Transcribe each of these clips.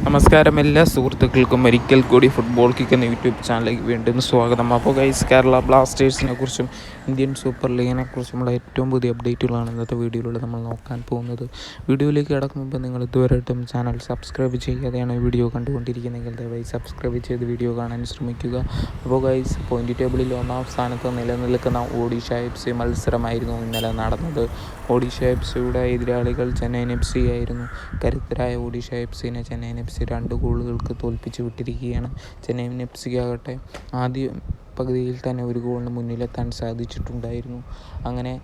നമസ്കാരം എല്ലാ സുഹൃത്തുക്കൾക്കും ഒരിക്കൽ കൂടി ഫുട്ബോൾ കിക്ക് എന്ന യൂട്യൂബ് ചാനലിലേക്ക് വീണ്ടും സ്വാഗതം. അപ്പോൾ ഗൈസ്, കേരള ബ്ലാസ്റ്റേഴ്സിനെ കുറിച്ചും ഇന്ത്യൻ സൂപ്പർ ലീഗിനെ കുറിച്ചുമുള്ള ഏറ്റവും പുതിയ അപ്ഡേറ്റുകളാണ് ഇന്നത്തെ വീഡിയോയിലൂടെ നമ്മൾ നോക്കാൻ പോകുന്നത്. വീഡിയോയിലേക്ക് കടക്കും മുമ്പ് നിങ്ങൾ ഇതുവരെയായിട്ടും ചാനൽ സബ്സ്ക്രൈബ് ചെയ്യാതെയാണ് വീഡിയോ കണ്ടുകൊണ്ടിരിക്കുന്നതെങ്കിൽ ദയവായി സബ്സ്ക്രൈബ് ചെയ്ത് വീഡിയോ കാണാൻ ശ്രമിക്കുക. അപ്പോൾ ഗൈസ്, പോയിന്റ് ടേബിളിൽ ഒന്നാം സ്ഥാനത്ത് നിലനിൽക്കുന്ന ഒഡീഷ FC മത്സരമായിരുന്നു ഇന്നലെ നടന്നത്. ഒഡീഷ FCയുടെ എതിരാളികൾ ചെന്നൈയിൻ FC ആയിരുന്നു. കരുത്തരായ ഒഡീഷ FCനെ ചെന്നൈയിൻ FC 2 ഗോളുകൾക്ക് തോൽപ്പിച്ച് വിട്ടിരിക്കുകയാണ്. ചെന്നൈയിൻ FCക്കാകട്ടെ ആദ്യ പകുതിയിൽ തന്നെ 1 ഗോളിന് മുന്നിലെത്താൻ സാധിച്ചിട്ടുണ്ടായിരുന്നു. അങ്ങനെ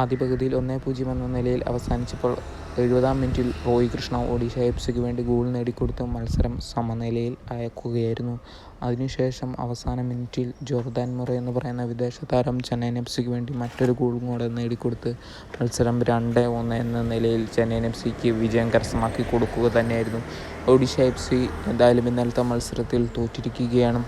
ആദ്യ പകുതിയിൽ 1-0 എന്ന നിലയിൽ അവസാനിച്ചപ്പോൾ 70-ാം മിനിറ്റിൽ റോയ് കൃഷ്ണ ഒഡീഷ FCക്ക് വേണ്ടി ഗോൾ നേടിക്കൊടുത്ത് മത്സരം സമനിലയിൽ അയക്കുകയായിരുന്നു. അതിനുശേഷം അവസാന മിനിറ്റിൽ ജോർദാൻ മുറെ എന്ന് പറയുന്ന വിദേശ താരം ചെന്നൈയിൻ FCക്ക് വേണ്ടി മറ്റൊരു ഗോളും കൂടെ നേടിക്കൊടുത്ത് മത്സരം 2-1 എന്ന നിലയിൽ ചെന്നൈയിൻ FCക്ക് വിജയം കരസ്ഥമാക്കി കൊടുക്കുക തന്നെയായിരുന്നു. ഒഡീഷ FC എന്തായാലും ഇന്നലത്തെ മത്സരത്തിൽ തോറ്റിരിക്കുകയാണ്.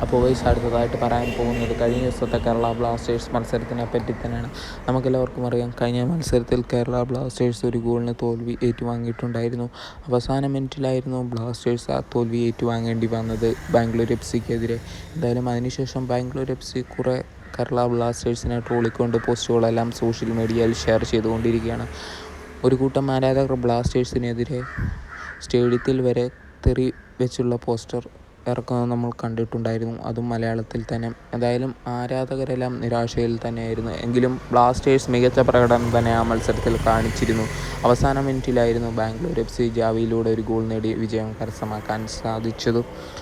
അപ്പോൾ വൈസ് അടുത്തതായിട്ട് പറയാൻ പോകുന്നത് കഴിഞ്ഞ ദിവസത്തെ കേരള ബ്ലാസ്റ്റേഴ്സ് മത്സരത്തിനെ പറ്റി തന്നെയാണ്. നമുക്കെല്ലാവർക്കും അറിയാം, കഴിഞ്ഞ മത്സരത്തിൽ കേരള ബ്ലാസ്റ്റേഴ്സ് 1 ഗോളിന് തോൽവി ഏറ്റുവാങ്ങിയിട്ടുണ്ടായിരുന്നു. അവസാന മിനിറ്റിലായിരുന്നു ബ്ലാസ്റ്റേഴ്സ് ആ തോൽവി ഏറ്റുവാങ്ങേണ്ടി വന്നത് ബാംഗ്ലൂർ FCക്കെതിരെ. എന്തായാലും അതിനുശേഷം ബാംഗ്ലൂർ FC കുറേ കേരള ബ്ലാസ്റ്റേഴ്സിനെ ട്രോളിക്കൊണ്ട് പോസ്റ്റുകളെല്ലാം സോഷ്യൽ മീഡിയയിൽ ഷെയർ ചെയ്തുകൊണ്ടിരിക്കുകയാണ്. ഒരു കൂട്ടം ആരാധകർ ബ്ലാസ്റ്റേഴ്സിനെതിരെ സ്റ്റേഡിയത്തിൽ വരെ തെറി വെച്ചുള്ള പോസ്റ്റർ ഇറക്കുന്നത് നമ്മൾ കണ്ടിട്ടുണ്ടായിരുന്നു, അതും മലയാളത്തിൽ തന്നെ. എന്തായാലും ആരാധകരെല്ലാം നിരാശയിൽ തന്നെയായിരുന്നു. എങ്കിലും ബ്ലാസ്റ്റേഴ്സ് മികച്ച പ്രകടനം തന്നെ ആ മത്സരത്തിൽ കാണിച്ചിരുന്നു. അവസാന മിനിറ്റിലായിരുന്നു ബാംഗ്ലൂർ FC ജാവിയിലൂടെ 1 ഗോൾ നേടി വിജയം കരസ്ഥമാക്കാൻ സാധിച്ചത്.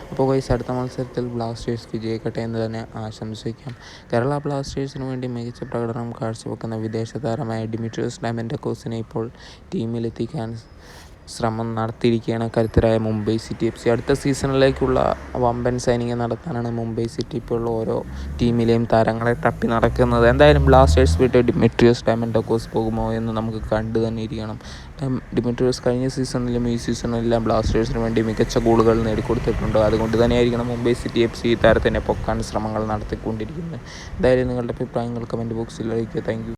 അപ്പോൾ ഗൈസ്, അടുത്ത മത്സരത്തിൽ ബ്ലാസ്റ്റേഴ്സ് വിജയിക്കട്ടെ എന്ന് തന്നെ ആശംസിക്കാം. കേരള ബ്ലാസ്റ്റേഴ്സിന് വേണ്ടി മികച്ച പ്രകടനം കാഴ്ചവെക്കുന്ന വിദേശ താരമായ ഡിമിട്രിയോസ് ഡയമൻഡക്കോസിനെ ഇപ്പോൾ ടീമിലെത്തിക്കാൻ ശ്രമം നടത്തിയിരിക്കുകയാണ് കരുത്തരായ മുംബൈ സിറ്റി FC. അടുത്ത സീസണിലേക്കുള്ള വമ്പൻ സൈനിങ് നടത്താനാണ് മുംബൈ സിറ്റി ഇപ്പോൾ ഓരോ ടീമിലെയും താരങ്ങളെ തപ്പി നടക്കുന്നത്. എന്തായാലും ബ്ലാസ്റ്റേഴ്സ് വിട്ട് ഡിമിട്രിയോസ് ഡയമൻഡക്കോസ് പോകുമോ എന്ന് നമുക്ക് കണ്ടു തന്നെ ഇരിക്കണം. ഡിമിട്രിയോസ് കഴിഞ്ഞ സീസണിലും ഈ സീസണിലെല്ലാം ബ്ലാസ്റ്റേഴ്സിന് വേണ്ടി മികച്ച ഗോളുകൾ നേടിക്കൊടുത്തിട്ടുണ്ട്. അതുകൊണ്ട് തന്നെയായിരിക്കണം മുംബൈ സിറ്റി FC താരത്തിനെ പൊക്കാൻ ശ്രമങ്ങൾ നടത്തിക്കൊണ്ടിരിക്കുന്നത്. എന്തായാലും നിങ്ങളുടെ അഭിപ്രായങ്ങൾ കമൻറ്റ് ബോക്സിൽ അറിയിക്കുക. Thank you.